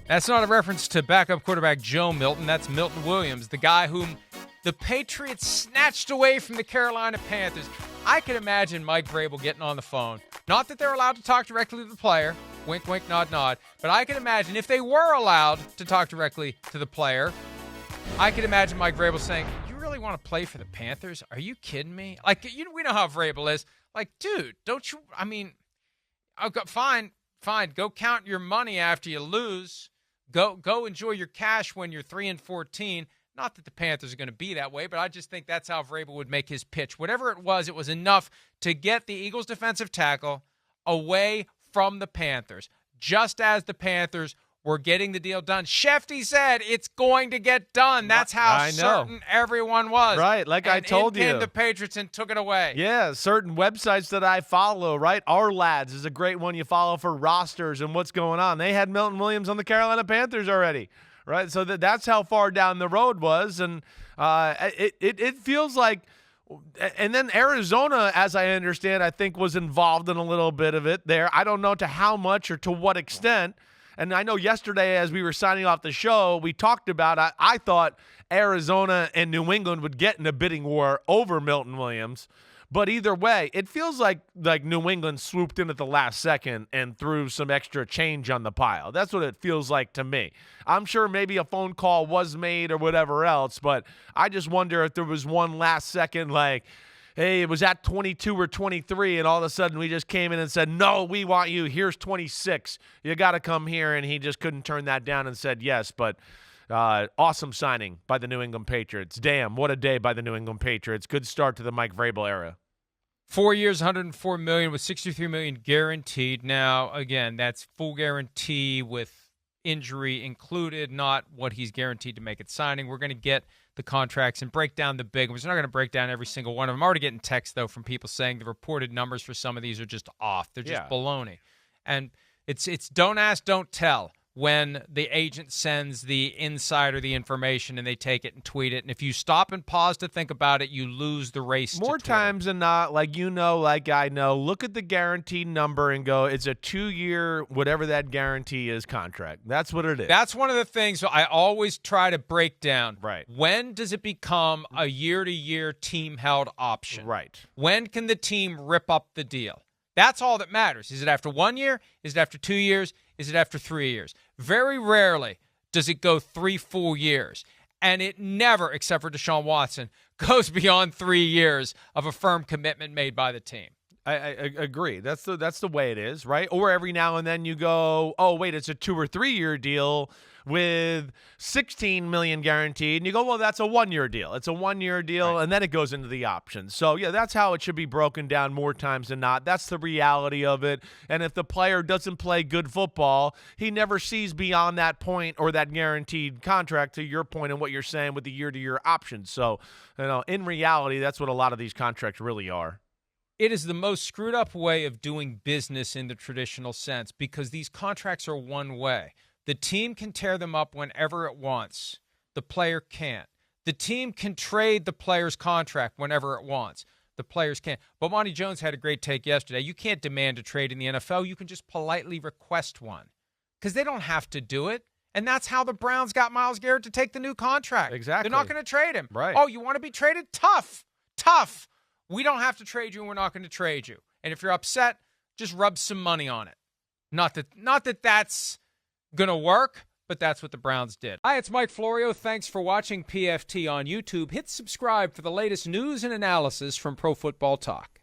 That's not a reference to backup quarterback Joe Milton. That's Milton Williams, the guy whom the Patriots snatched away from the Carolina Panthers. I can imagine Mike Vrabel getting on the phone. Not that they're allowed to talk directly to the player. Wink, wink, nod, nod. But I can imagine if they were allowed to talk directly to the player, I can imagine Mike Vrabel saying, "You really want to play for the Panthers? Are you kidding me?" Like, we know how Vrabel is. Like, dude, don't you? I mean, fine. Go count your money after you lose. Go enjoy your cash when you're 3-14. Not that the Panthers are going to be that way, but I just think that's how Vrabel would make his pitch. Whatever it was enough to get the Eagles' defensive tackle away from the Panthers, just as the Panthers were getting the deal done. Shefty said it's going to get done. That's how certain everyone was. Right, like I told you. And the Patriots and took it away. Yeah, certain websites that I follow, right? Our Lads is a great one you follow for rosters and what's going on. They had Milton Williams on the Carolina Panthers already, right? So that's how far down the road was. And it feels like – and then Arizona, as I understand, I think was involved in a little bit of it there. I don't know to how much or to what extent. And I know yesterday as we were signing off the show, we talked about I thought Arizona and New England would get in a bidding war over Milton Williams. But either way, it feels like New England swooped in at the last second and threw some extra change on the pile. That's what it feels like to me. I'm sure maybe a phone call was made or whatever else, but I just wonder if there was one last second like, hey, it was at 22 or 23, and all of a sudden we just came in and said, no, we want you. Here's 26. You got to come here, and he just couldn't turn that down and said yes. But awesome signing by the New England Patriots. Damn, what a day by the New England Patriots. Good start to the Mike Vrabel era. 4 years, $104 million with $63 million guaranteed. Now, again, that's full guarantee with injury included, not what he's guaranteed to make at signing. We're going to get the contracts and break down the big ones. We're not going to break down every single one of them. I'm already getting texts, though, from people saying the reported numbers for some of these are just off. They're just baloney. And it's don't ask, don't tell when the agent sends the insider the information and they take it and tweet it. And if you stop and pause to think about it, you lose the race. More times than not, like I know, look at the guaranteed number and go, it's a 2-year, whatever that guarantee is, contract. That's what it is. That's one of the things I always try to break down. Right. When does it become a year-to-year team-held option? Right. When can the team rip up the deal? That's all that matters. Is it after 1 year? Is it after 2 years? Is it after 3 years? Very rarely does it go 3 full years. And it never, except for Deshaun Watson, goes beyond 3 years of a firm commitment made by the team. I agree. That's the way it is, right? Or every now and then you go, oh, wait, it's a 2 or 3 year deal with $16 million guaranteed. And you go, well, that's a 1-year deal. It's a 1-year deal, right. And then it goes into the options. So, yeah, that's how it should be broken down more times than not. That's the reality of it. And if the player doesn't play good football, he never sees beyond that point or that guaranteed contract, to your point and what you're saying with the year-to-year options. So, in reality, that's what a lot of these contracts really are. It is the most screwed up way of doing business in the traditional sense because these contracts are one way. The team can tear them up whenever it wants. The player can't. The team can trade the player's contract whenever it wants. The players can't. But Monty Jones had a great take yesterday. You can't demand a trade in the NFL. You can just politely request one because they don't have to do it. And that's how the Browns got Myles Garrett to take the new contract. Exactly. They're not going to trade him. Right. Oh, you want to be traded? Tough. We don't have to trade you, and we're not going to trade you. And if you're upset, just rub some money on it. Not that that's going to work, but that's what the Browns did. Hi, it's Mike Florio. Thanks for watching PFT on YouTube. Hit subscribe for the latest news and analysis from Pro Football Talk.